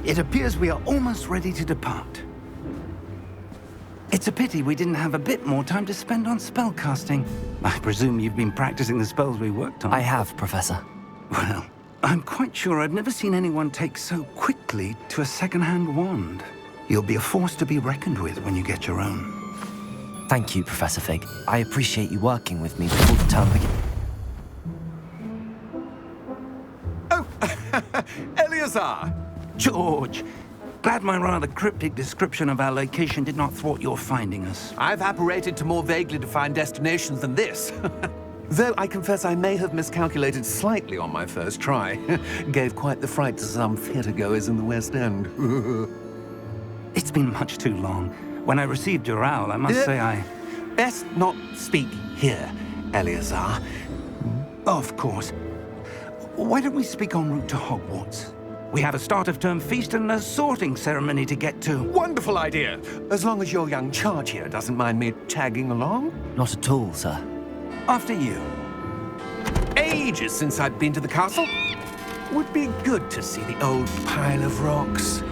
It appears we are almost ready to depart. It's a pity we didn't have a bit more time to spend on spellcasting. I presume you've been practicing the spells we worked on. I have, Professor. Well, I'm quite sure I've never seen anyone take so quickly to a second-hand wand. You'll be a force to be reckoned with when you get your own. Thank you, Professor Fig. I appreciate you working with me before the term begins. Oh, Eleazar! George, glad my rather cryptic description of our location did not thwart your finding us. I've apparated to more vaguely defined destinations than this. Though I confess I may have miscalculated slightly on my first try. Gave quite the fright to some theatre-goers in the West End. It's been much too long. When I received your owl, I must say I... Best not speak here, Eleazar. Of course. Why don't we speak en route to Hogwarts? We have a start-of-term feast and a sorting ceremony to get to. Wonderful idea! As long as your young charge here doesn't mind me tagging along. Not at all, sir. After you. Ages since I'd been to the castle. Would be good to see the old pile of rocks.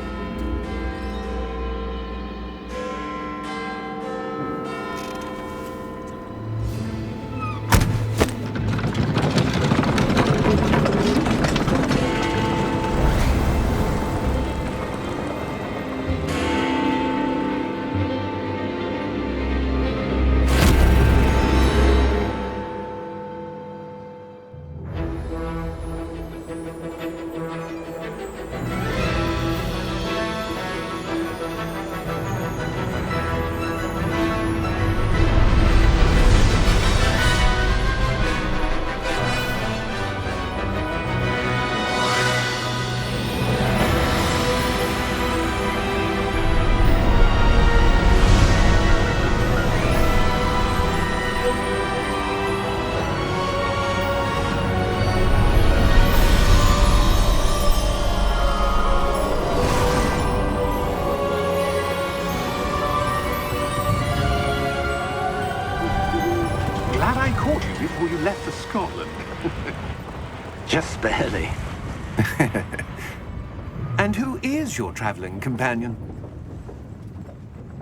Before you left for Scotland. Just barely. And who is your traveling companion?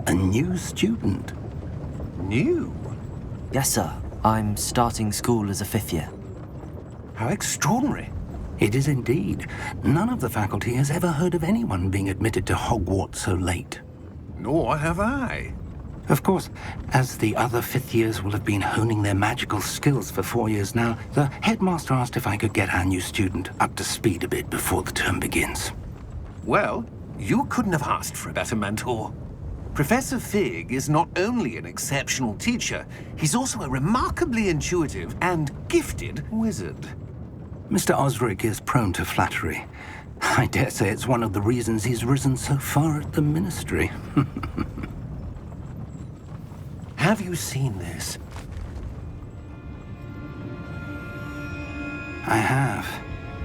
A new student. New? Yes, sir. I'm starting school as a 5th year. How extraordinary. It is indeed. None of the faculty has ever heard of anyone being admitted to Hogwarts so late. Nor have I. Of course, as the other 5th years will have been honing their magical skills for 4 years now, the headmaster asked if I could get our new student up to speed a bit before the term begins. Well, you couldn't have asked for a better mentor. Professor Fig is not only an exceptional teacher, he's also a remarkably intuitive and gifted wizard. Mr. Osric is prone to flattery. I dare say it's one of the reasons he's risen so far at the ministry. Have you seen this? I have.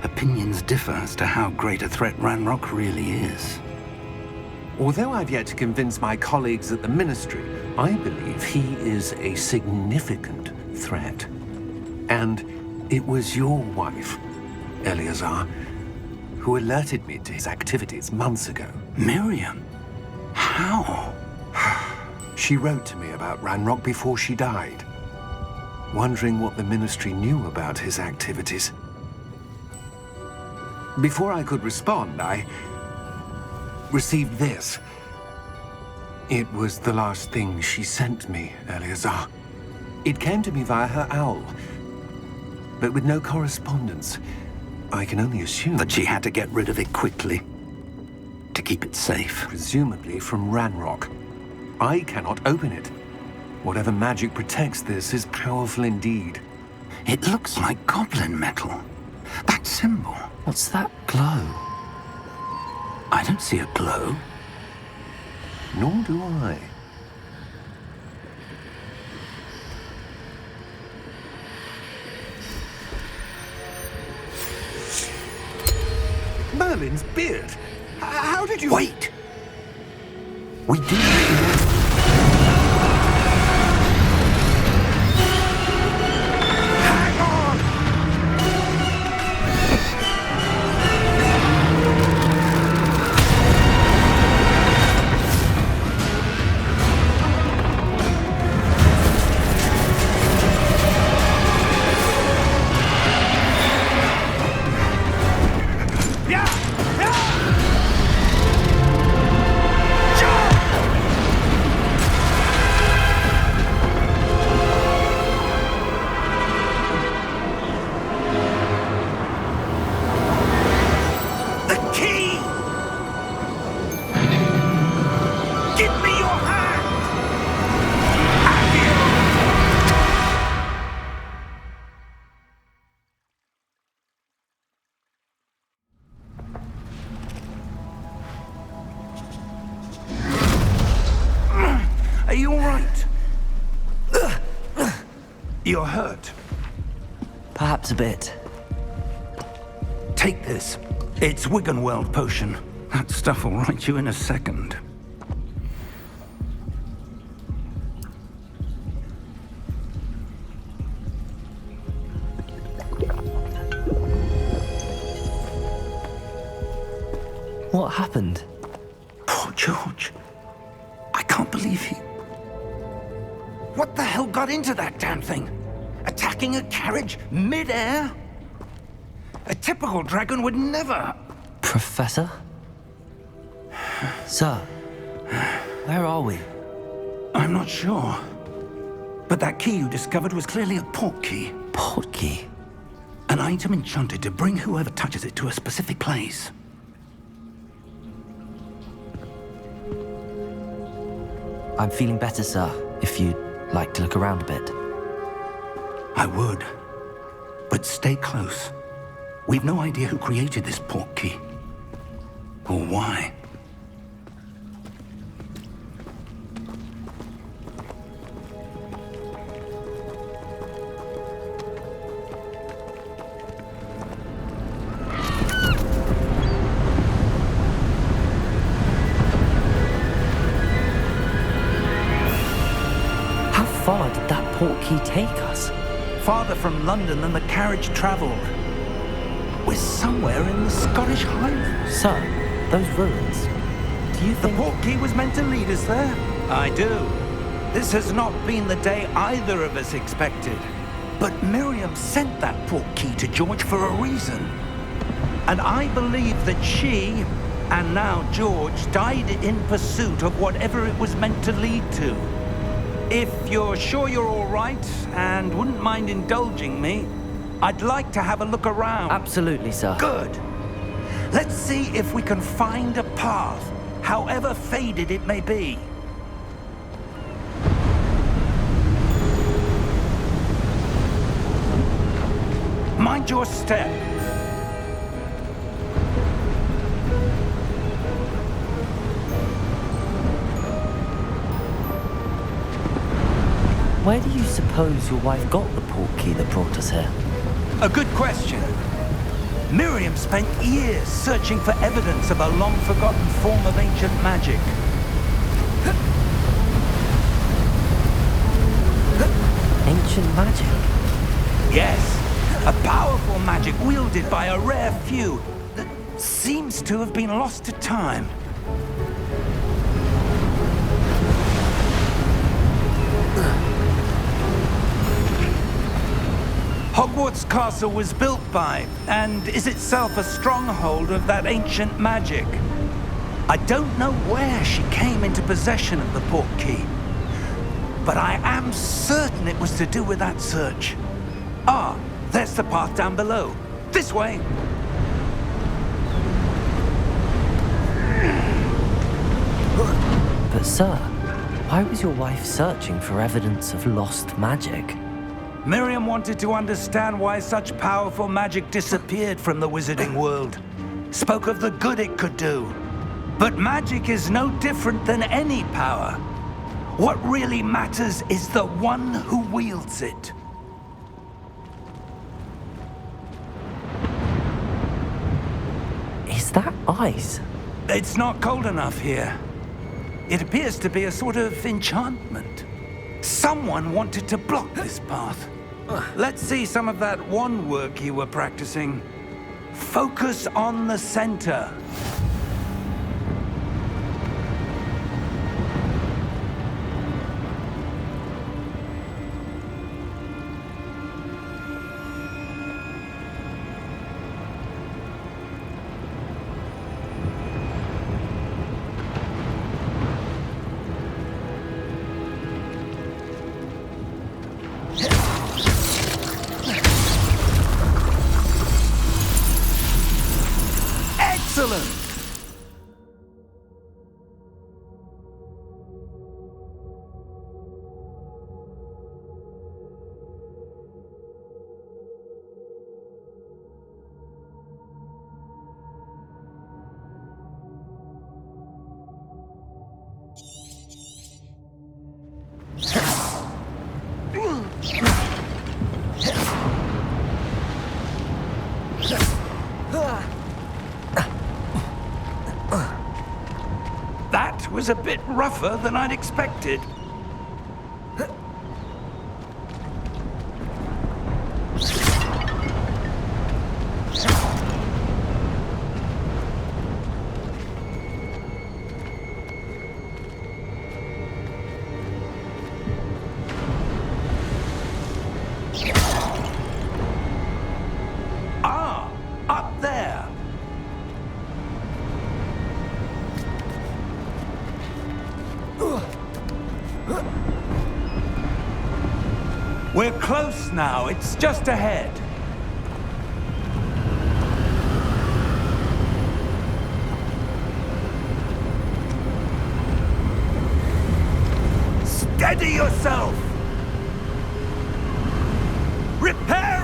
Opinions differ as to how great a threat Ranrock really is. Although I've yet to convince my colleagues at the Ministry, I believe he is a significant threat. And it was your wife, Eleazar, who alerted me to his activities months ago. Miriam? How? She wrote to me about Ranrock before she died, wondering what the Ministry knew about his activities. Before I could respond, I received this. It was the last thing she sent me, Eleazar. It came to me via her owl, but with no correspondence. I can only assume That she had to get rid of it quickly, to keep it safe. presumably from Ranrock. I cannot open it. Whatever magic protects this is powerful indeed. It looks like goblin metal. That symbol. What's that glow? I don't see a glow. Nor do I. Merlin's beard. How did you... Wait! We do... You're hurt. Perhaps a bit. Take this. It's Wiggenweld potion. That stuff will right you in a second. What happened? Poor George. I can't believe he... What the hell got into that damn thing? Attacking a carriage mid-air? A typical dragon would never... Professor? Sir, where are we? I'm not sure. But that key you discovered was clearly a port key. Port key? An item enchanted to bring whoever touches it to a specific place. I'm feeling better, sir, if you'd like to look around a bit. I would. But stay close. We've no idea who created this port key. Or why. How far did that port key take us? Farther from London than the carriage traveled. We're somewhere in the Scottish Highlands. Sir, those ruins. Do you The think... port key was meant to lead us there? I do. This has not been the day either of us expected. But Miriam sent that port key to George for a reason. And I believe that she, and now George, died in pursuit of whatever it was meant to lead to. If you're sure you're all right and wouldn't mind indulging me, I'd like to have a look around. Absolutely, sir. Good. Let's see if we can find a path, however faded it may be. Mind your step. Where do you suppose your wife got the port key that brought us here? A good question. Miriam spent years searching for evidence of a long-forgotten form of ancient magic. Ancient magic? Yes, a powerful magic wielded by a rare few that seems to have been lost to time. Hogwarts Castle was built by, and is itself a stronghold of that ancient magic. I don't know where she came into possession of the port key, but I am certain it was to do with that search. Ah, there's the path down below. This way. But sir, why was your wife searching for evidence of lost magic? Miriam wanted to understand why such powerful magic disappeared from the wizarding world. Spoke of the good it could do. But magic is no different than any power. What really matters is the one who wields it. Is that ice? It's not cold enough here. It appears to be a sort of enchantment. Someone wanted to block this path. Let's see some of that wand work you were practicing. Focus on the center. Excellent! was a bit rougher than I'd expected. Ah, up there. We're close now. It's just ahead. Steady yourself! Reparo!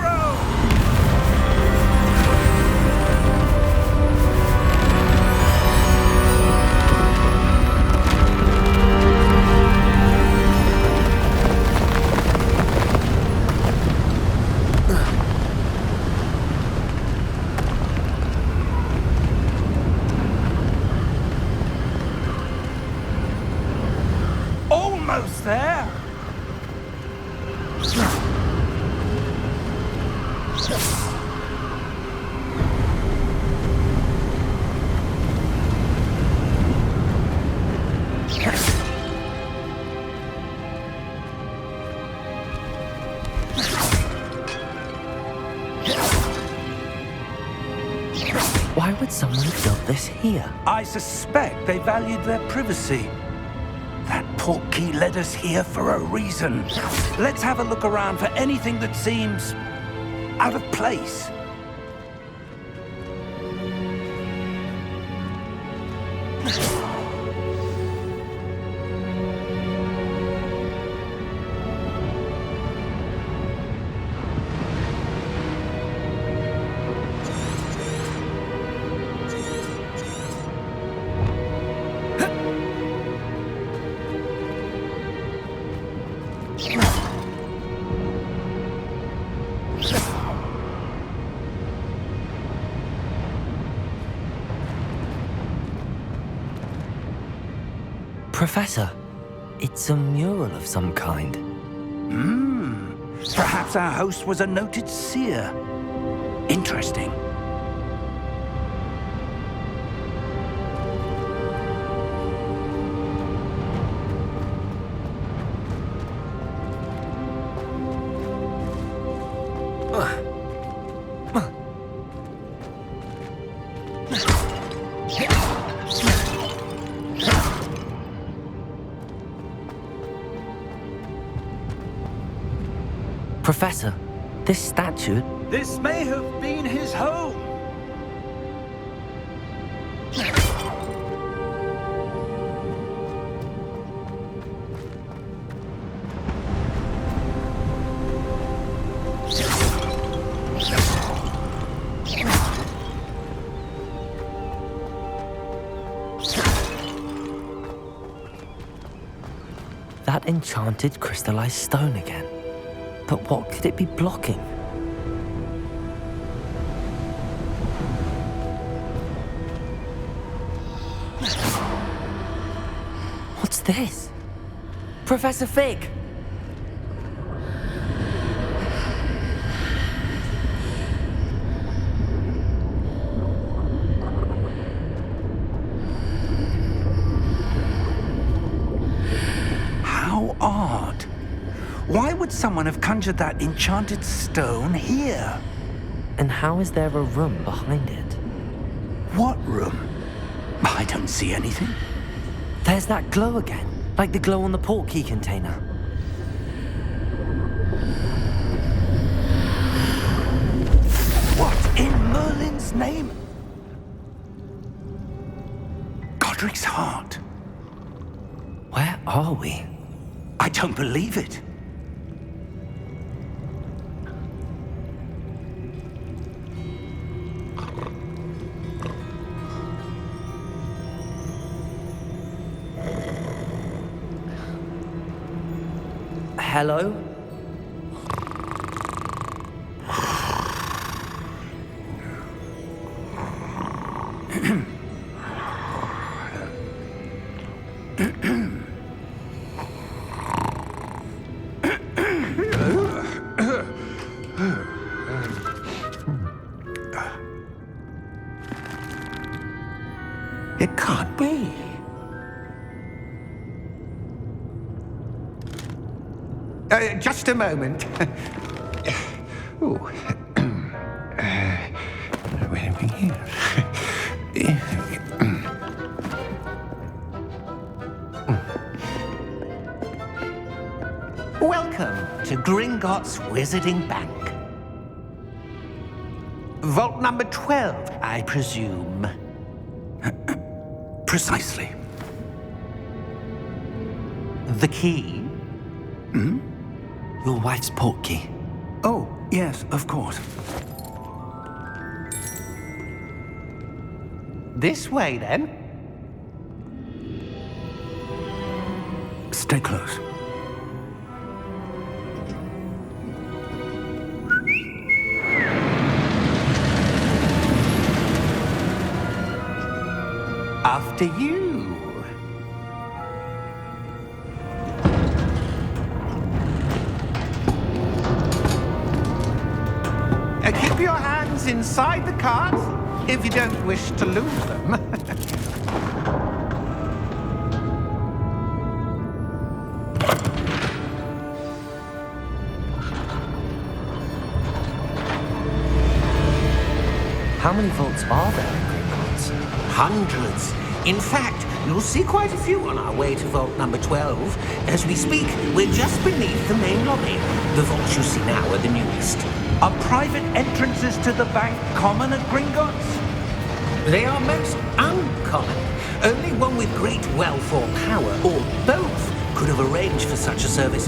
Almost there. Why would someone have built this here? I suspect they valued their privacy. That portkey led us here for a reason. Let's have a look around for anything that seems out of place. Professor, it's a mural of some kind. Perhaps our host was a noted seer. Interesting. Professor, this statue... This may have been his home. That enchanted crystallized stone again. But what could it be blocking? What's this? Professor Fig! How odd. Why would someone have conjured that enchanted stone here? And how is there a room behind it? What room? I don't see anything. There's that glow again, like the glow on the portkey container. What in Merlin's name? Godric's heart. Where are we? I don't believe it. Hello? It can't be. Just a moment. Ooh. Where are we here? Welcome to Gringotts Wizarding Bank. Vault number 12, I presume. Precisely. The key? Your wife's portkey. Oh, yes, of course. This way, then. Stay close. After you. Keep your hands inside the cart if you don't wish to lose them. How many vaults are there in Gringotts? Hundreds. In fact, you'll see quite a few on our way to vault number 12. As we speak, we're just beneath the main lobby. The vaults you see now are the newest. Are private entrances to the bank common at Gringotts? They are most uncommon. Only one with great wealth or power, or both, could have arranged for such a service.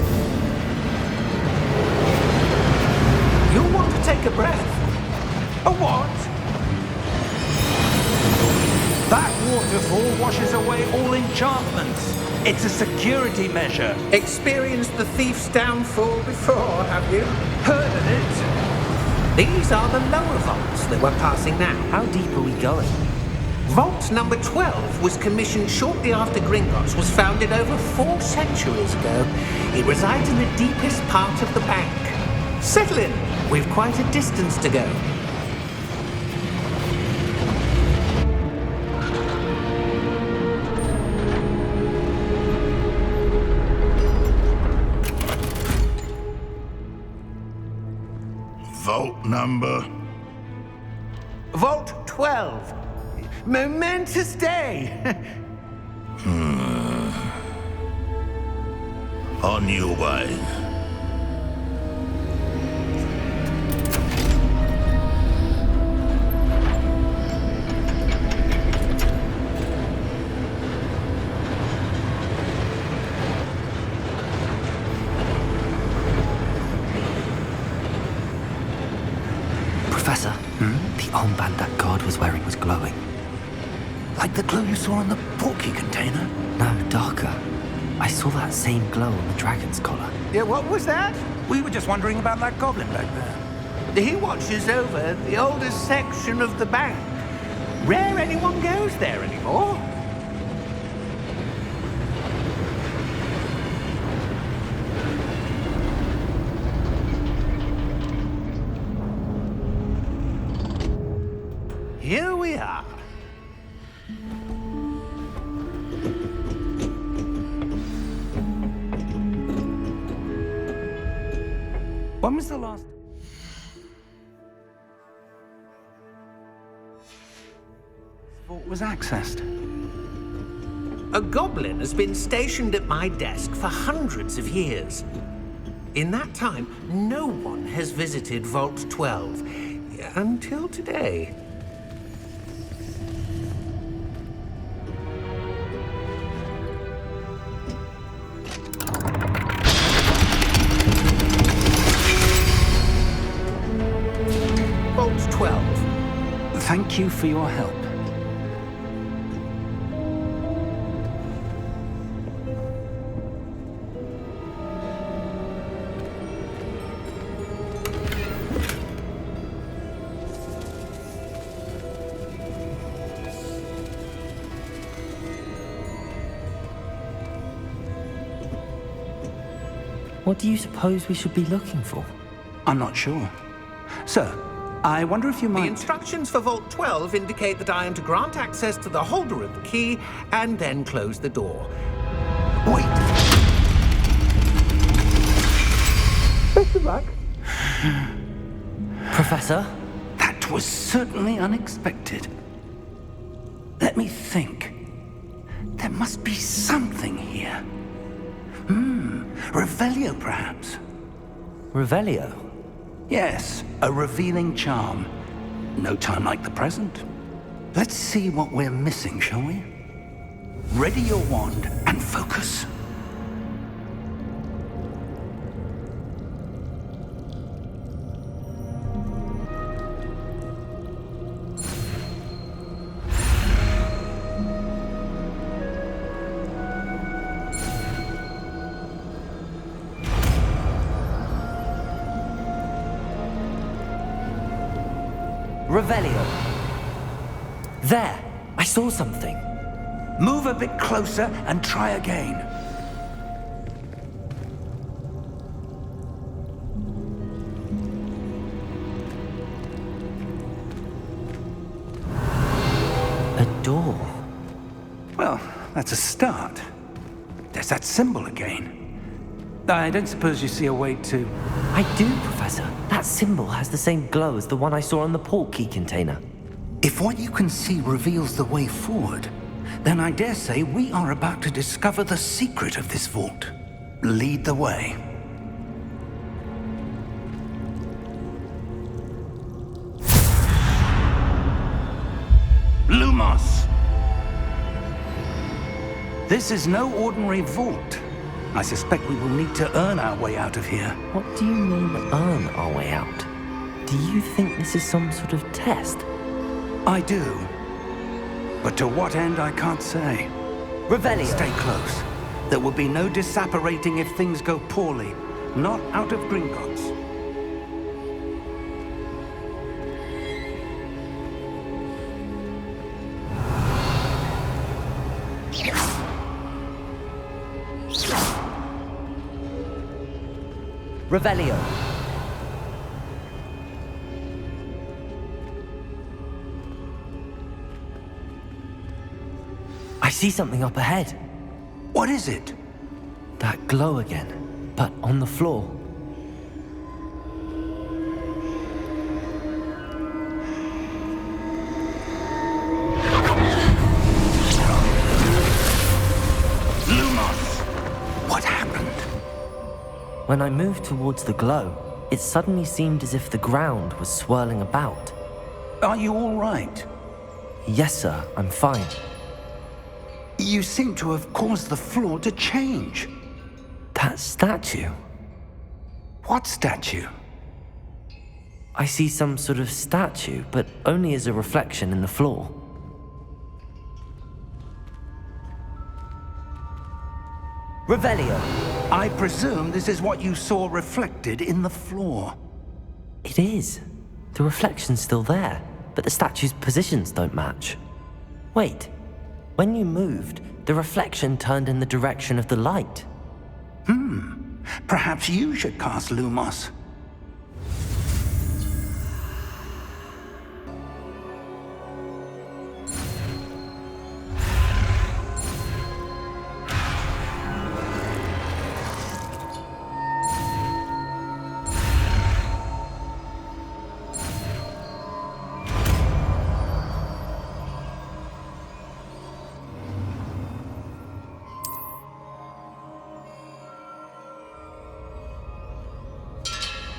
You'll want to take a breath. A what? That waterfall washes away all enchantments. It's a security measure. Experienced the thief's downfall before, have you? Heard of it? These are the lower vaults that we're passing now. How deep are we going? Vault number 12 was commissioned shortly after Gringotts was founded over 4 centuries ago. It resides in the deepest part of the bank. Settle in. We've quite a distance to go. Vault number? Vault 12. Momentous day. On your way. Professor, the armband that guard was wearing was glowing. Like the glow you saw on the portkey container? No, darker. I saw that same glow on the dragon's collar. Yeah, what was that? We were just wondering about that goblin back there. He watches over the oldest section of the bank. Rare anyone goes there anymore. Here we are. When was the last... vault was accessed? A goblin has been stationed at my desk for hundreds of years. In that time, no one has visited Vault 12 until today. Vault 12. Thank you for your help. What do you suppose we should be looking for? I'm not sure. Sir, I wonder if you The might... instructions for Vault 12 indicate that I am to grant access to the holder of the key and then close the door. Wait! Best of luck. Professor? That was certainly unexpected. Let me think. There must be something here. Revelio, perhaps? Revelio? Yes, a revealing charm. No time like the present. Let's see what we're missing, shall we? Ready your wand and focus. Revelio. There! I saw something. Move a bit closer and try again. A door. Well, that's a start. There's that symbol again. I don't suppose you see a way to... I do, Professor. That symbol has the same glow as the one I saw on the port key container. If what you can see reveals the way forward, then I dare say we are about to discover the secret of this vault. Lead the way. Lumos! This is no ordinary vault. I suspect we will need to earn our way out of here. What do you mean, earn our way out? Do you think this is some sort of test? I do. But to what end, I can't say. Revelio! Stay close. There will be no disapparating if things go poorly. Not out of Gringotts. Revelio! I see something up ahead. What is it? That glow again, but on the floor. Lumos! What happened? When I moved towards the glow, it suddenly seemed as if the ground was swirling about. Are you all right? Yes, sir, I'm fine. You seem to have caused the floor to change. That statue. What statue? I see some sort of statue, but only as a reflection in the floor. Revelio! I presume this is what you saw reflected in the floor. It is. The reflection's still there, but the statue's positions don't match. Wait. When you moved, the reflection turned in the direction of the light. Perhaps you should cast Lumos.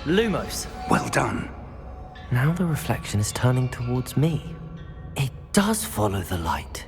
Lumos! Well done. Now the reflection is turning towards me. It does follow the light.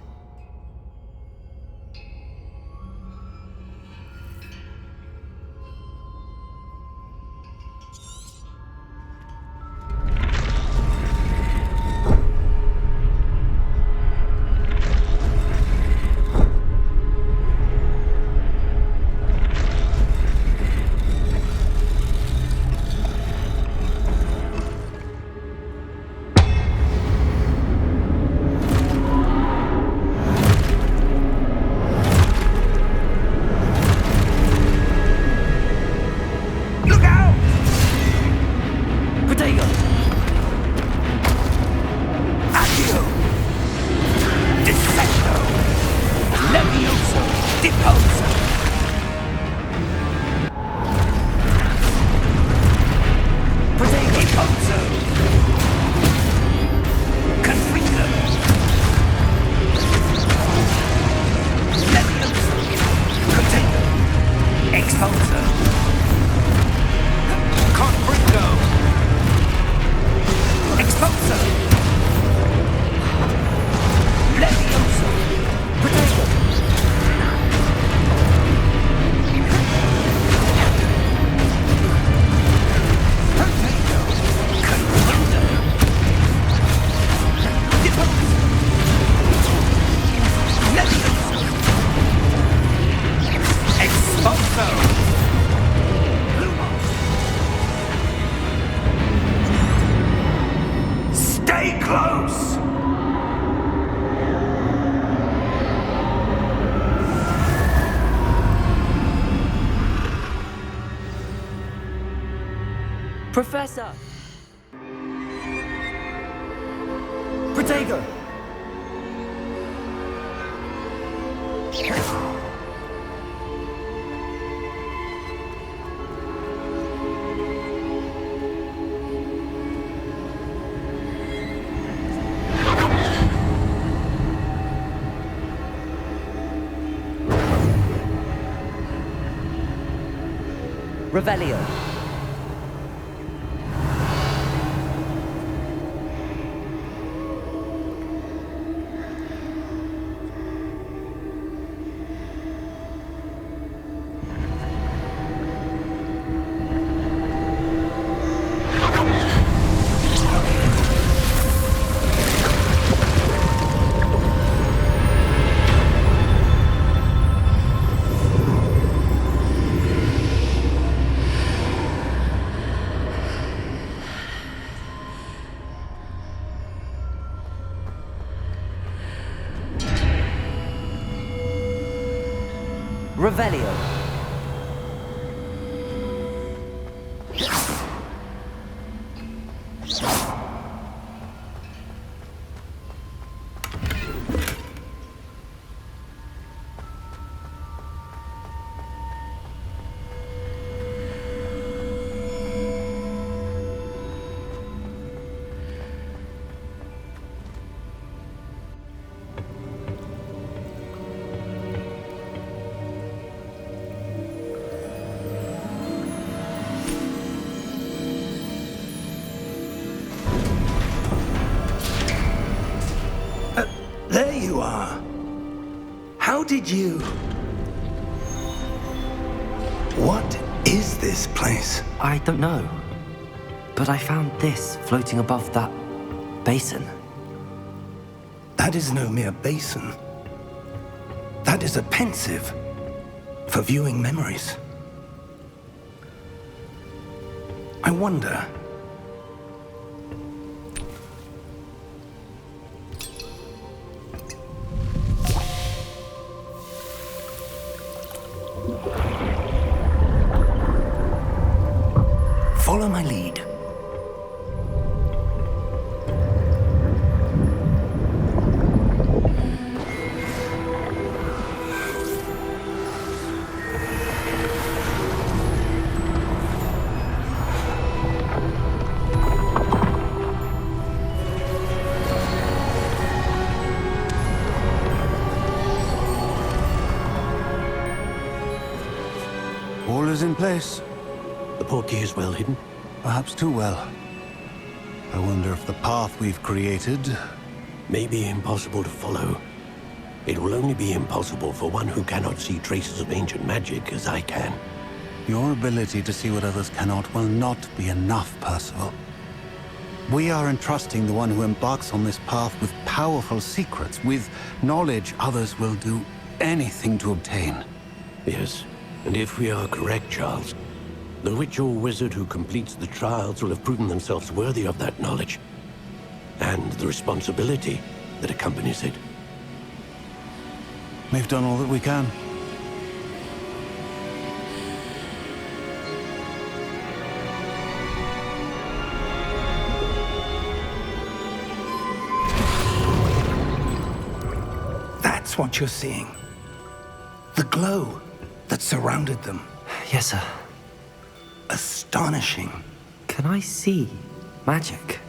Professor! Protego! Revelio. Revelio. There you are. How did you... What is this place? I don't know. But I found this floating above that basin. That is no mere basin. That is a pensive for viewing memories. I wonder... Follow my lead. All is in place. The portkey is well hidden. Perhaps too well. I wonder if the path we've created... May be impossible to follow. It will only be impossible for one who cannot see traces of ancient magic as I can. Your ability to see what others cannot will not be enough, Percival. We are entrusting the one who embarks on this path with powerful secrets, with knowledge others will do anything to obtain. Yes, and if we are correct, Charles, the witch or wizard who completes the trials will have proven themselves worthy of that knowledge, and the responsibility that accompanies it. We've done all that we can. That's what you're seeing. The glow that surrounded them. Yes, sir. Astonishing. Can I see magic?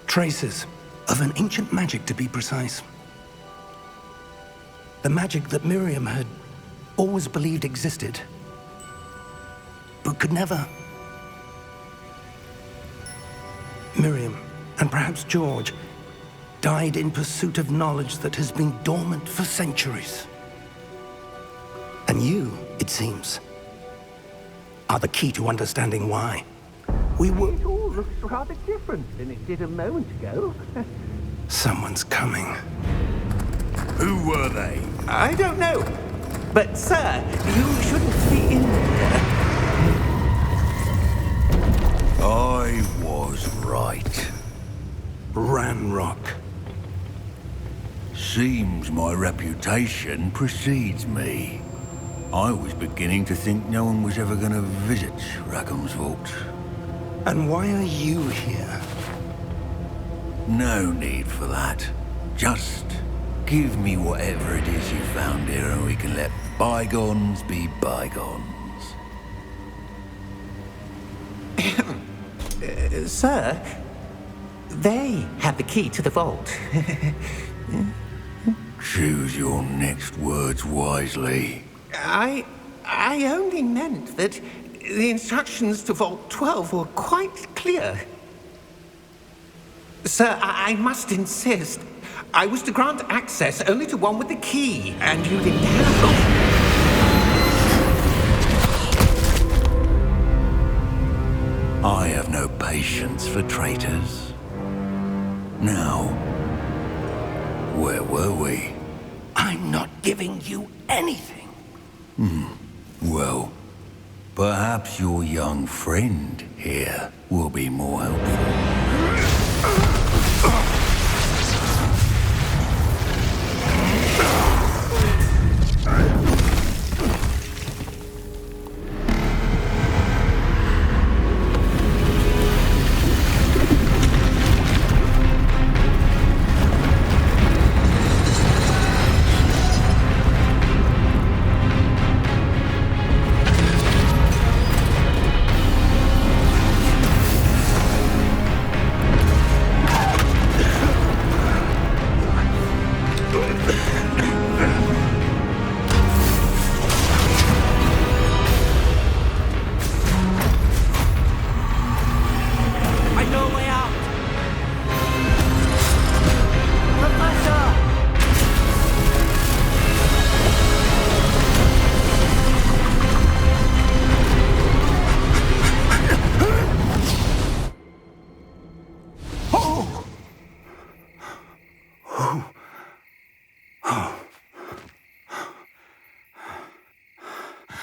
Traces of an ancient magic, to be precise. The magic that Miriam had always believed existed, but could never. Miriam, and perhaps George, died in pursuit of knowledge that has been dormant for centuries. And you, it seems, are the key to understanding why. We were... It all looks rather different than it did a moment ago. Someone's coming. Who were they? I don't know. But, sir, you shouldn't be in there. I was right. Ranrock. Seems my reputation precedes me. I was beginning to think no one was ever going to visit Rackham's vault. And why are you here? No need for that. Just give me whatever it is you found here and we can let bygones be bygones. Sir, they have the key to the vault. Choose your next words wisely. I only meant that the instructions to Vault 12 were quite clear. Sir, I must insist. I was to grant access only to one with the key, and you didn't have it. I have no patience for traitors. Now, where were we? I'm not giving you anything. Well, perhaps your young friend here will be more helpful.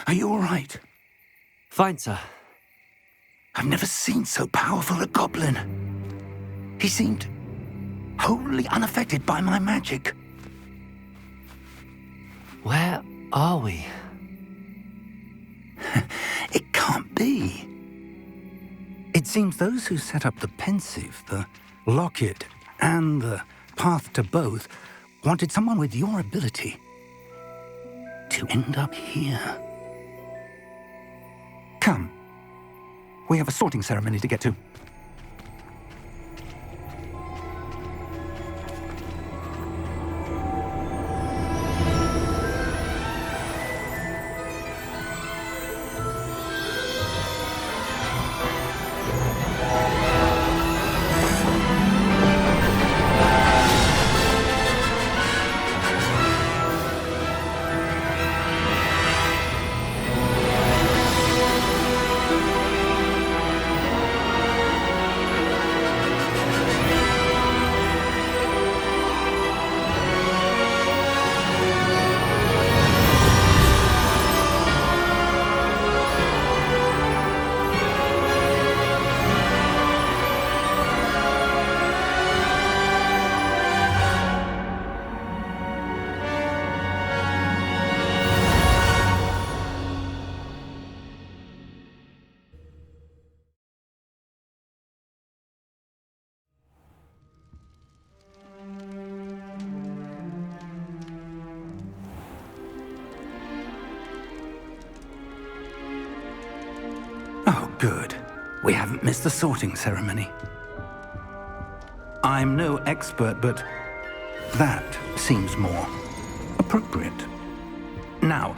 Are you all right? Fine, sir. I've never seen so powerful a goblin. He seemed wholly unaffected by my magic. Where are we? It can't be. It seems those who set up the pensive, the locket, and the path to both wanted someone with your ability to end up here. Come. We have a sorting ceremony to get to. Oh, good. We haven't missed the sorting ceremony. I'm no expert, but that seems more appropriate. Now,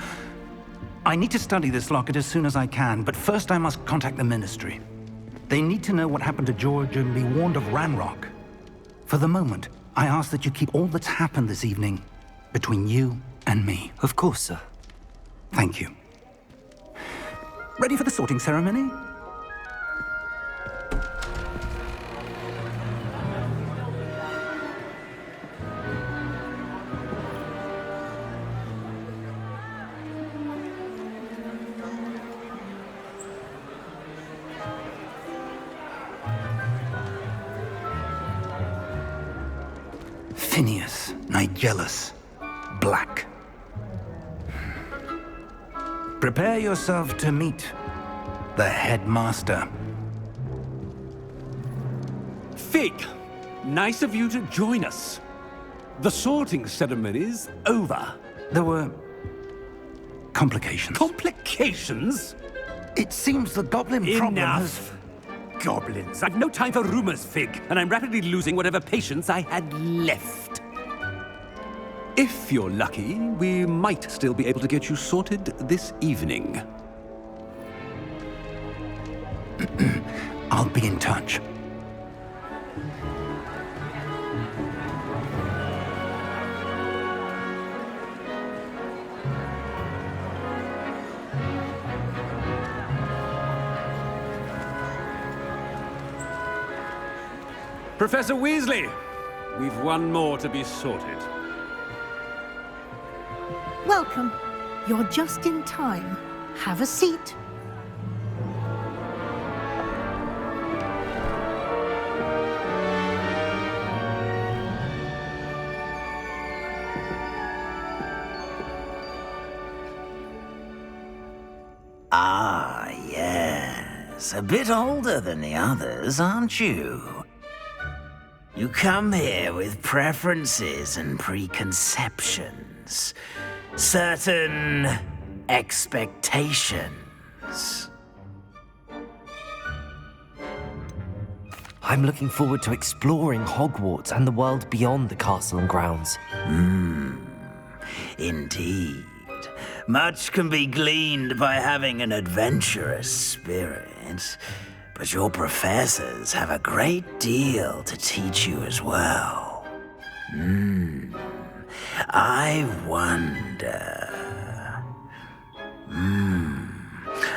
I need to study this locket as soon as I can, but first I must contact the Ministry. They need to know what happened to George and be warned of Ranrock. For the moment, I ask that you keep all that's happened this evening between you and me. Of course, sir. Thank you. Ready for the sorting ceremony? Phineas, Nigellus, Black. Prepare yourself to meet the headmaster. Fig, nice of you to join us. The sorting ceremony's over. There were complications. Complications? It seems the goblin problem has... Enough. Goblins. I've no time for rumors, Fig, and I'm rapidly losing whatever patience I had left. If you're lucky, we might still be able to get you sorted this evening. I'll be in touch. Professor Weasley, we've one more to be sorted. Welcome. You're just in time. Have a seat. Ah, yes. A bit older than the others, aren't you? You come here with preferences and preconceptions. Certain expectations. I'm looking forward to exploring Hogwarts and the world beyond the castle and grounds. Indeed. Much can be gleaned by having an adventurous spirit, but your professors have a great deal to teach you as well. I wonder...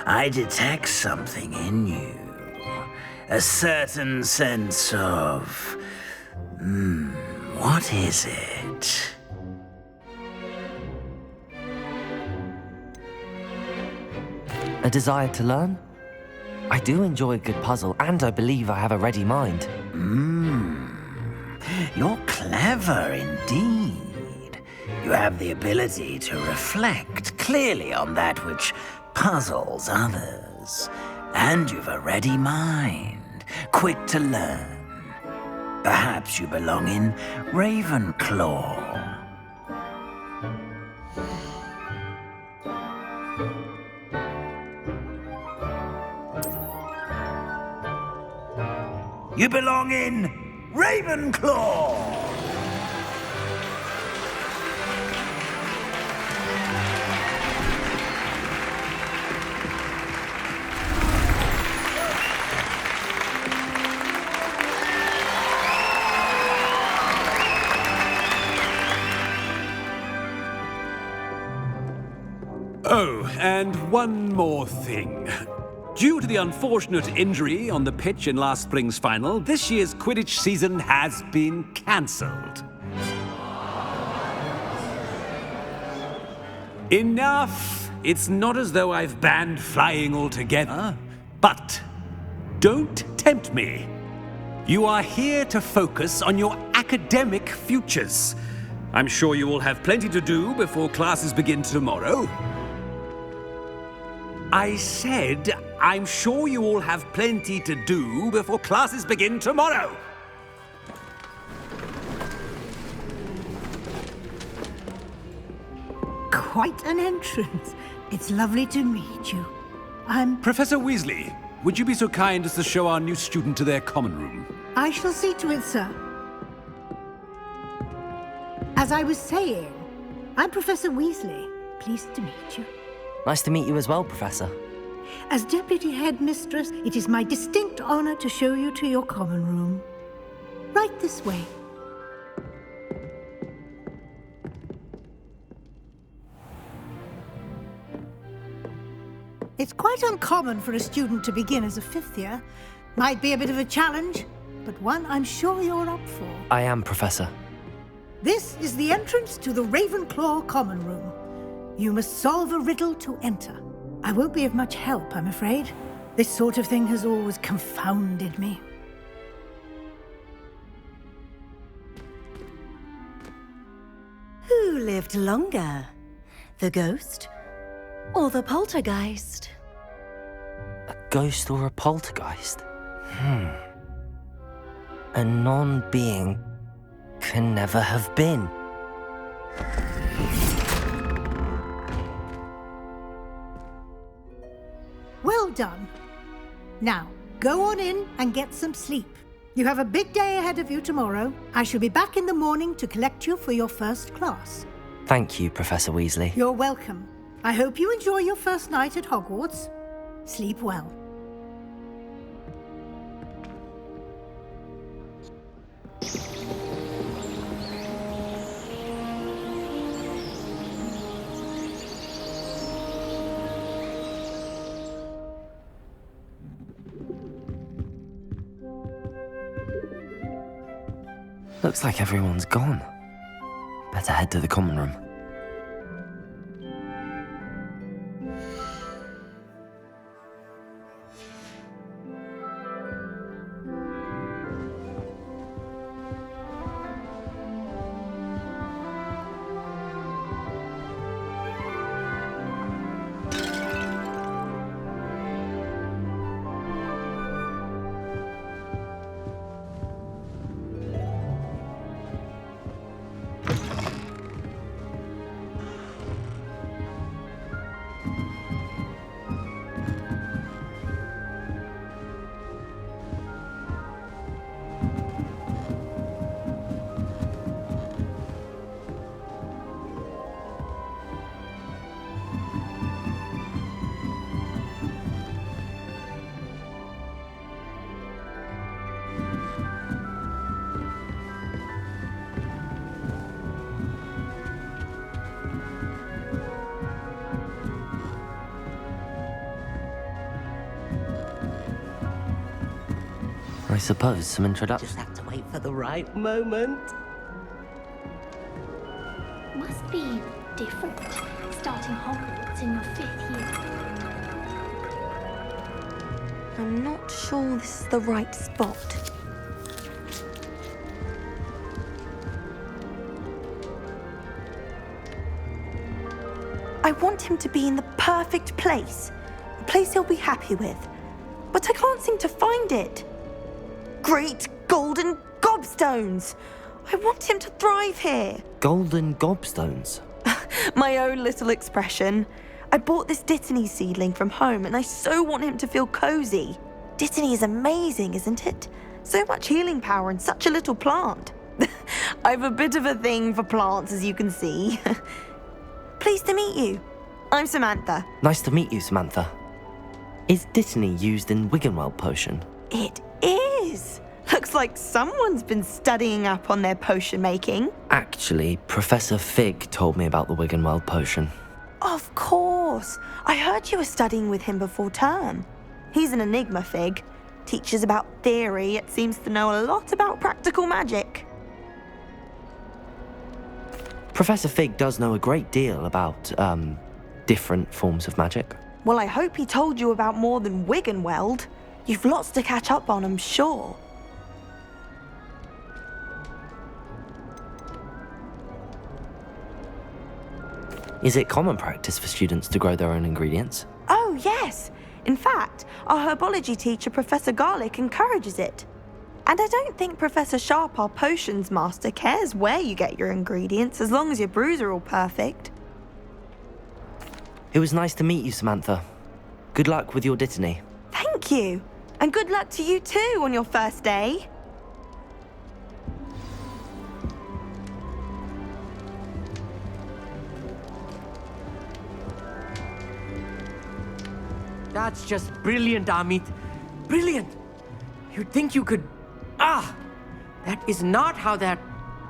I detect something in you. A certain sense of... what is it? A desire to learn? I do enjoy a good puzzle, and I believe I have a ready mind. You're clever indeed. You have the ability to reflect clearly on that which puzzles others. And you've a ready mind, quick to learn. Perhaps you belong in Ravenclaw. You belong in Ravenclaw! Oh, and one more thing. Due to the unfortunate injury on the pitch in last spring's final, this year's Quidditch season has been cancelled. Enough! It's not as though I've banned flying altogether, but don't tempt me. You are here to focus on your academic futures. I'm sure you will have plenty to do before classes begin tomorrow. I said, I'm sure you all have plenty to do before classes begin tomorrow. Quite an entrance. It's lovely to meet you. Professor Weasley, would you be so kind as to show our new student to their common room? I shall see to it, sir. As I was saying, I'm Professor Weasley. Pleased to meet you. Nice to meet you as well, Professor. As Deputy Headmistress, it is my distinct honor to show you to your common room. Right this way. It's quite uncommon for a student to begin as a fifth year. Might be a bit of a challenge, but one I'm sure you're up for. I am, Professor. This is the entrance to the Ravenclaw common room. You must solve a riddle to enter. I won't be of much help, I'm afraid. This sort of thing has always confounded me. Who lived longer? The ghost or the poltergeist? A ghost or a poltergeist? A non-being can never have been. Well done. Now, go on in and get some sleep. You have a big day ahead of you tomorrow. I shall be back in the morning to collect you for your first class. Thank you, Professor Weasley. You're welcome. I hope you enjoy your first night at Hogwarts. Sleep well. Looks like everyone's gone. Better head to the common room. I suppose some introduction. Just have to wait for the right moment. Must be different, starting Hogwarts in your 5th year. I'm not sure this is the right spot. I want him to be in the perfect place. A place he'll be happy with. But I can't seem to find it. Great golden gobstones! I want him to thrive here. Golden gobstones? My own little expression. I bought this Dittany seedling from home and I so want him to feel cozy. Dittany is amazing, isn't it? So much healing power in such a little plant. I've a bit of a thing for plants, as you can see. Pleased to meet you. I'm Samantha. Nice to meet you, Samantha. Is Dittany used in Wiggenweld potion? It is. Looks like someone's been studying up on their potion making. Actually, Professor Fig told me about the Wiggenweld potion. Of course. I heard you were studying with him before term. He's an enigma, Fig. Teaches about theory, yet seems to know a lot about practical magic. Professor Fig does know a great deal about, different forms of magic. Well, I hope he told you about more than Wiggenweld. You've lots to catch up on, I'm sure. Is it common practice for students to grow their own ingredients? Oh, yes. In fact, our herbology teacher, Professor Garlick, encourages it. And I don't think Professor Sharp, our potions master, cares where you get your ingredients as long as your brews are all perfect. It was nice to meet you, Samantha. Good luck with your Dittany. Thank you. And good luck to you too on your first day. That's just brilliant, Amit. Brilliant. You'd think you could... Ah! That is not how that...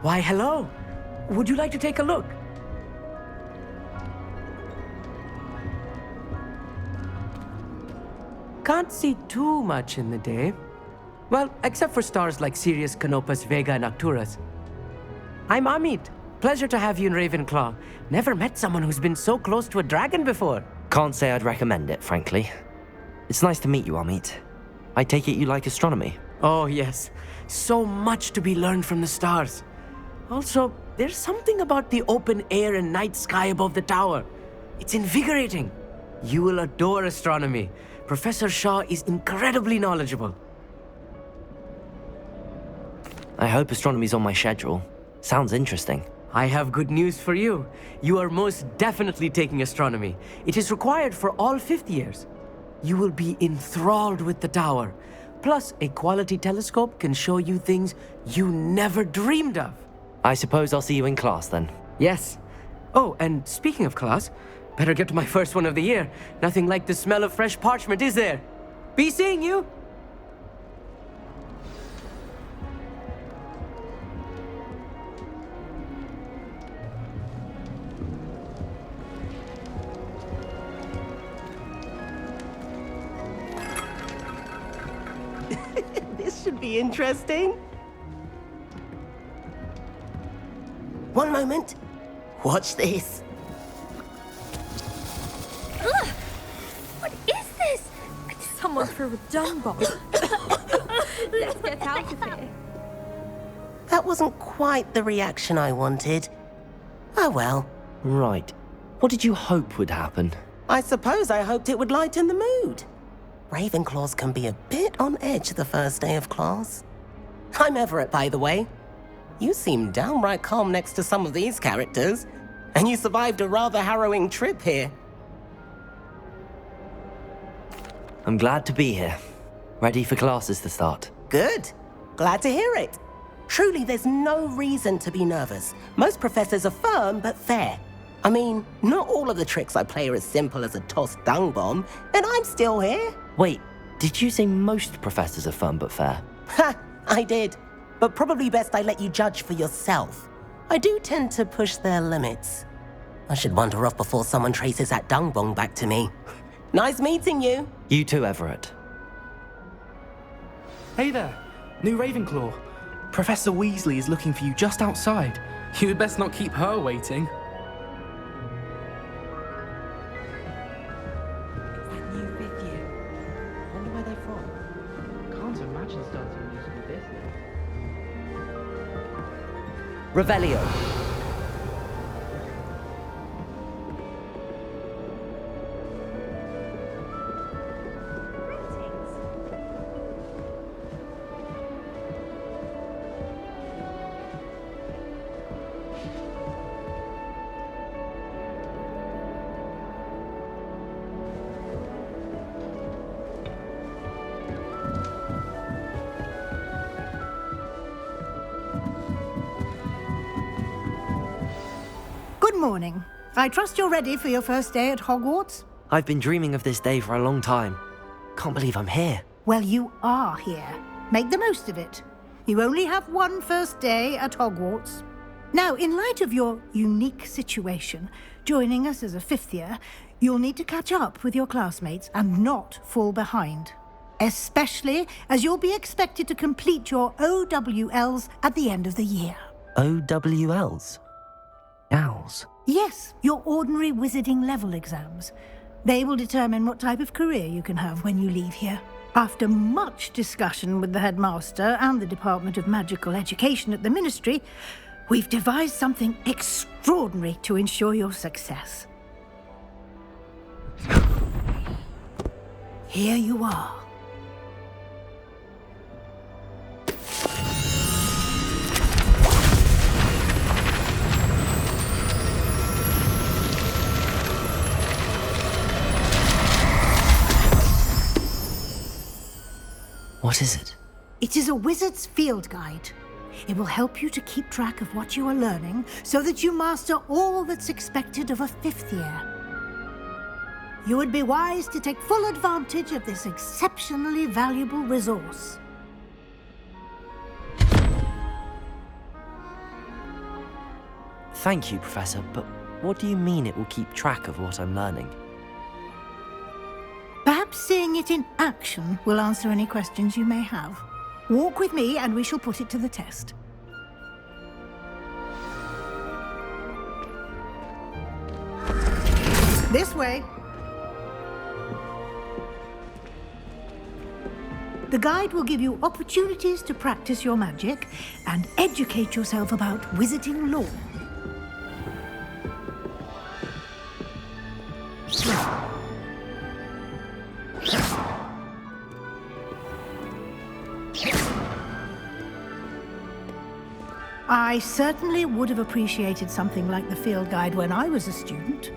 Why, hello. Would you like to take a look? Can't see too much in the day. Well, except for stars like Sirius, Canopus, Vega, and Arcturus. I'm Amit. Pleasure to have you in Ravenclaw. Never met someone who's been so close to a dragon before. Can't say I'd recommend it, frankly. It's nice to meet you, Amit. I take it you like astronomy? Oh, yes. So much to be learned from the stars. Also, there's something about the open air and night sky above the tower. It's invigorating. You will adore astronomy. Professor Shaw is incredibly knowledgeable. I hope astronomy's on my schedule. Sounds interesting. I have good news for you. You are most definitely taking astronomy. It is required for all fifth years. You will be enthralled with the tower. Plus, a quality telescope can show you things you never dreamed of. I suppose I'll see you in class then. Yes. Oh, and speaking of class, better get to my first one of the year. Nothing like the smell of fresh parchment, is there? Be seeing you! This should be interesting. One moment. Watch this. Ugh! What is this? Someone threw a dung bomb. Let's get out of here. That wasn't quite the reaction I wanted. Oh well. Right. What did you hope would happen? I suppose I hoped it would lighten the mood. Ravenclaws can be a bit on edge the first day of class. I'm Everett, by the way. You seem downright calm next to some of these characters, and you survived a rather harrowing trip here. I'm glad to be here. Ready for classes to start. Good. Glad to hear it. Truly, there's no reason to be nervous. Most professors are firm but fair. I mean, not all of the tricks I play are as simple as a tossed dung bomb, and I'm still here. Wait, did you say most professors are fun but fair? Ha! I did. But probably best I let you judge for yourself. I do tend to push their limits. I should wander off before someone traces that dung bomb back to me. Nice meeting you. You too, Everett. Hey there, new Ravenclaw. Professor Weasley is looking for you just outside. You had best not keep her waiting. That new fifth year. Wonder where they're from. Can't imagine starting a musical this late. Revelio. Good morning. I trust you're ready for your first day at Hogwarts? I've been dreaming of this day for a long time. Can't believe I'm here. Well, you are here. Make the most of it. You only have one first day at Hogwarts. Now, in light of your unique situation, joining us as a fifth year, you'll need to catch up with your classmates and not fall behind. Especially as you'll be expected to complete your OWLs at the end of the year. OWLs? Owls? Yes, your ordinary wizarding level exams. They will determine what type of career you can have when you leave here. After much discussion with the headmaster and the Department of Magical Education at the Ministry, we've devised something extraordinary to ensure your success. Here you are. What is it? It is a wizard's field guide. It will help you to keep track of what you are learning so that you master all that's expected of a fifth year. You would be wise to take full advantage of this exceptionally valuable resource. Thank you, Professor, but what do you mean it will keep track of what I'm learning? Perhaps seeing it in action will answer any questions you may have. Walk with me and we shall put it to the test. This way. The guide will give you opportunities to practice your magic and educate yourself about wizarding lore. I certainly would have appreciated something like the field guide when I was a student.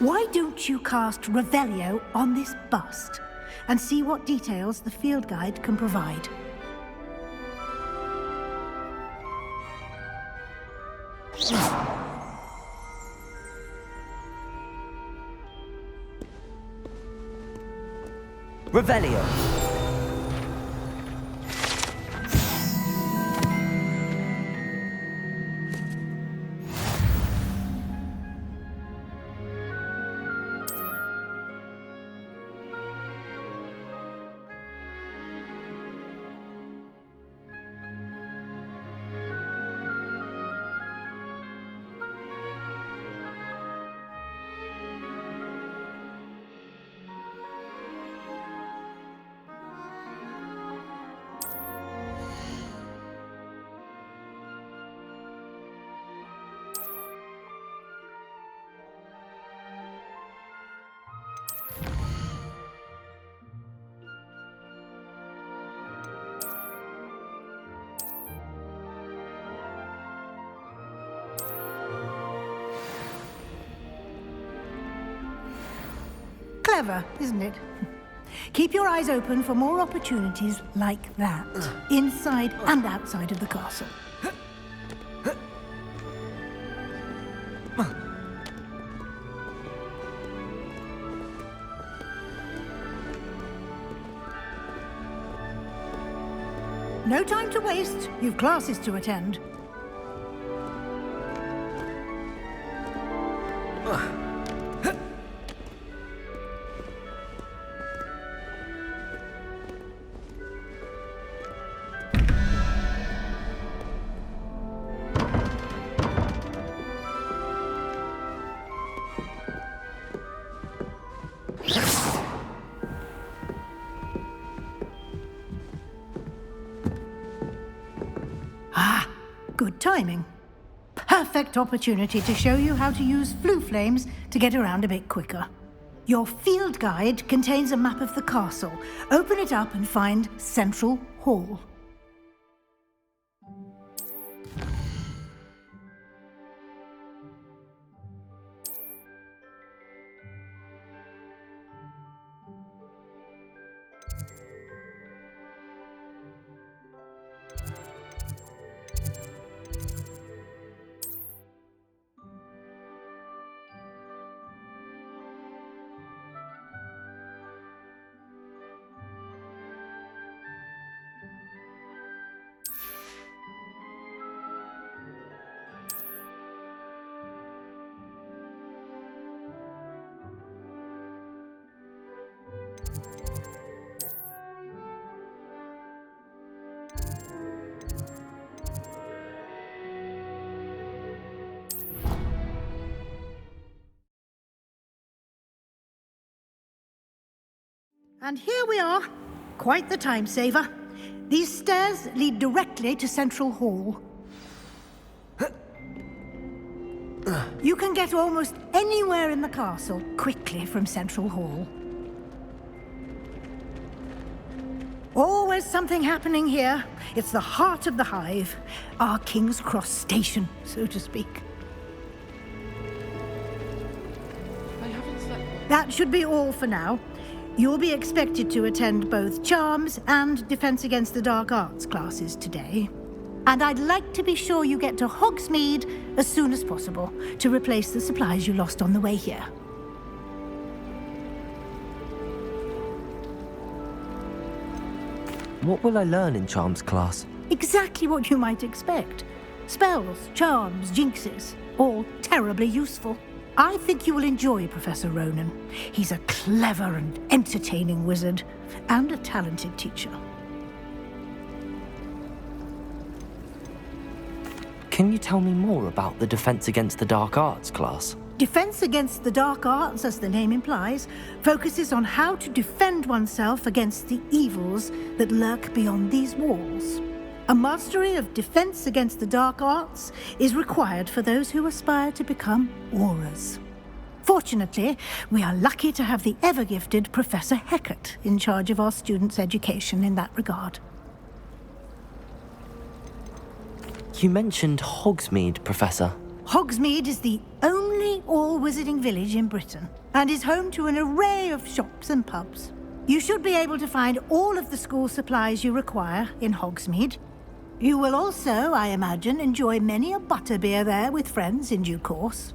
Why don't you cast Revelio on this bust and see what details the field guide can provide? Revelio. Clever, isn't it? Keep your eyes open for more opportunities like that, inside and outside of the castle. No time to waste. You've classes to attend. Good timing. Perfect opportunity to show you how to use flue flames to get around a bit quicker. Your field guide contains a map of the castle. Open it up and find Central Hall. And here we are. Quite the time saver. These stairs lead directly to Central Hall. You can get almost anywhere in the castle quickly from Central Hall. Always something happening here. It's the heart of the hive. Our King's Cross station, so to speak. That should be all for now. You'll be expected to attend both Charms and Defense Against the Dark Arts classes today. And I'd like to be sure you get to Hogsmeade as soon as possible to replace the supplies you lost on the way here. What will I learn in Charms class? Exactly what you might expect. Spells, charms, jinxes, all terribly useful. I think you will enjoy Professor Ronan. He's a clever and entertaining wizard, and a talented teacher. Can you tell me more about the Defense Against the Dark Arts class? Defense Against the Dark Arts, as the name implies, focuses on how to defend oneself against the evils that lurk beyond these walls. A mastery of Defense Against the Dark Arts is required for those who aspire to become Aurors. Fortunately, we are lucky to have the ever-gifted Professor Hecat in charge of our students' education in that regard. You mentioned Hogsmeade, Professor. Hogsmeade is the only all-wizarding village in Britain and is home to an array of shops and pubs. You should be able to find all of the school supplies you require in Hogsmeade. You will also, I imagine, enjoy many a butterbeer there with friends in due course.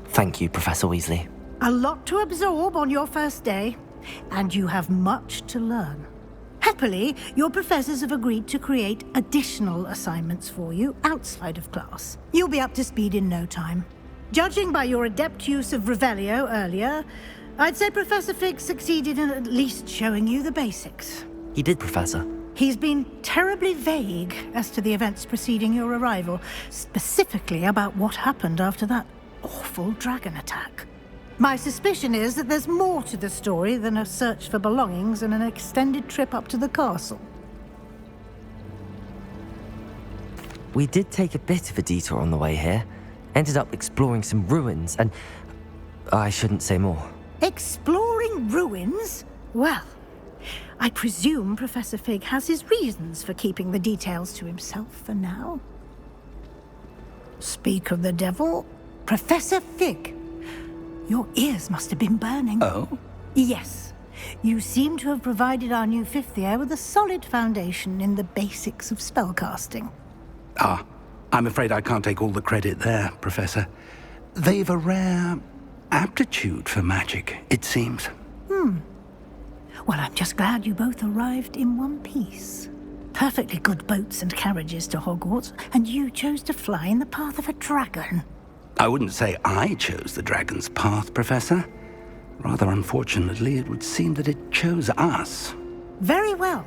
Thank you, Professor Weasley. A lot to absorb on your first day, and you have much to learn. Happily, your professors have agreed to create additional assignments for you outside of class. You'll be up to speed in no time. Judging by your adept use of Revelio earlier, I'd say Professor Fig succeeded in at least showing you the basics. He did, Professor. He's been terribly vague as to the events preceding your arrival, specifically about what happened after that awful dragon attack. My suspicion is that there's more to the story than a search for belongings and an extended trip up to the castle. We did take a bit of a detour on the way here. Ended up exploring some ruins and... I shouldn't say more. Exploring ruins? Well, I presume Professor Fig has his reasons for keeping the details to himself for now. Speak of the devil, Professor Fig. Your ears must have been burning. Oh? Yes. You seem to have provided our new fifth year with a solid foundation in the basics of spellcasting. Ah, I'm afraid I can't take all the credit there, Professor. They've a rare aptitude for magic, it seems. Well, I'm just glad you both arrived in one piece. Perfectly good boats and carriages to Hogwarts, and you chose to fly in the path of a dragon. I wouldn't say I chose the dragon's path, Professor. Rather unfortunately, it would seem that it chose us. Very well.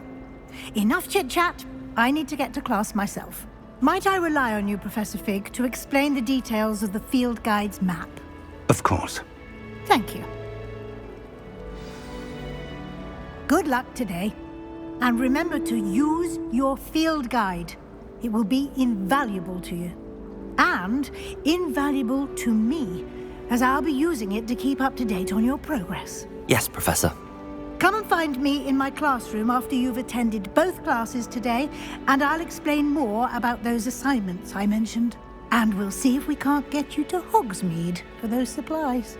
Enough chit-chat. I need to get to class myself. Might I rely on you, Professor Fig, to explain the details of the field guide's map? Of course. Thank you. Good luck today. And remember to use your field guide. It will be invaluable to you. And invaluable to me, as I'll be using it to keep up to date on your progress. Yes, Professor. Come and find me in my classroom after you've attended both classes today, and I'll explain more about those assignments I mentioned. And we'll see if we can't get you to Hogsmeade for those supplies.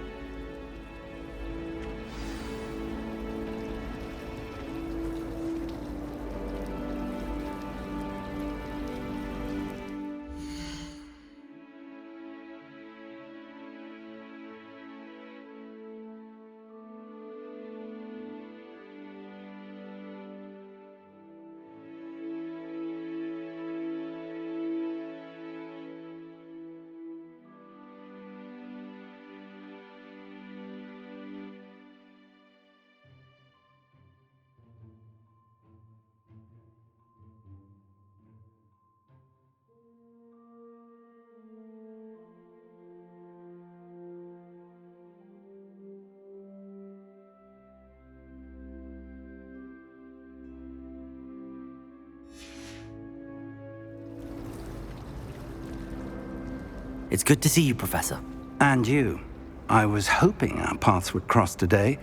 It's good to see you, Professor. And you. I was hoping our paths would cross today,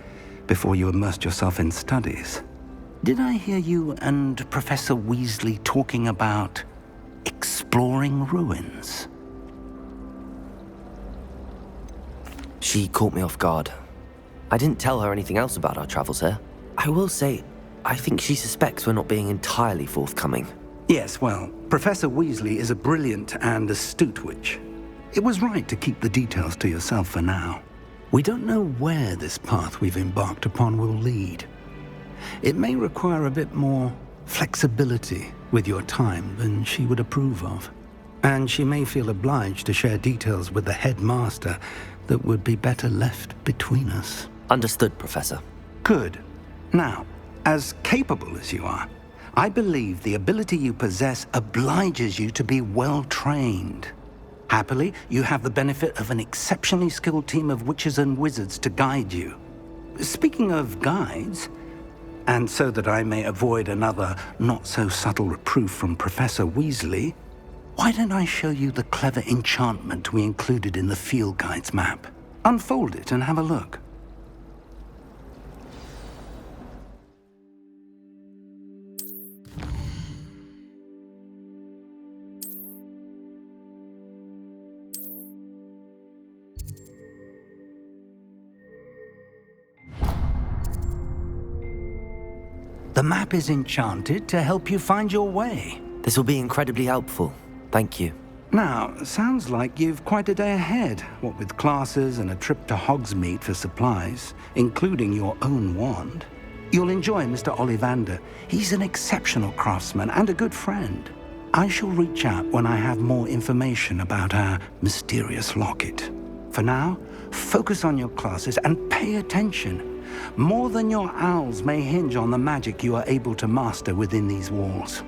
before you immersed yourself in studies. Did I hear you and Professor Weasley talking about exploring ruins? She caught me off guard. I didn't tell her anything else about our travels here. I will say, I think she suspects we're not being entirely forthcoming. Yes, well, Professor Weasley is a brilliant and astute witch. It was right to keep the details to yourself for now. We don't know where this path we've embarked upon will lead. It may require a bit more flexibility with your time than she would approve of. And she may feel obliged to share details with the headmaster that would be better left between us. Understood, Professor. Good. Now, as capable as you are, I believe the ability you possess obliges you to be well-trained. Happily, you have the benefit of an exceptionally skilled team of witches and wizards to guide you. Speaking of guides, and so that I may avoid another not-so-subtle reproof from Professor Weasley, Why don't I show you the clever enchantment we included in the field guide's map? Unfold it and have a look. The map is enchanted to help you find your way. This will be incredibly helpful. Thank you. Now, sounds like you've quite a day ahead, what with classes and a trip to Hogsmeade for supplies, including your own wand. You'll enjoy Mr. Ollivander. He's an exceptional craftsman and a good friend. I shall reach out when I have more information about our mysterious locket. For now, focus on your classes and pay attention. More than your owls may hinge on the magic you are able to master within these walls.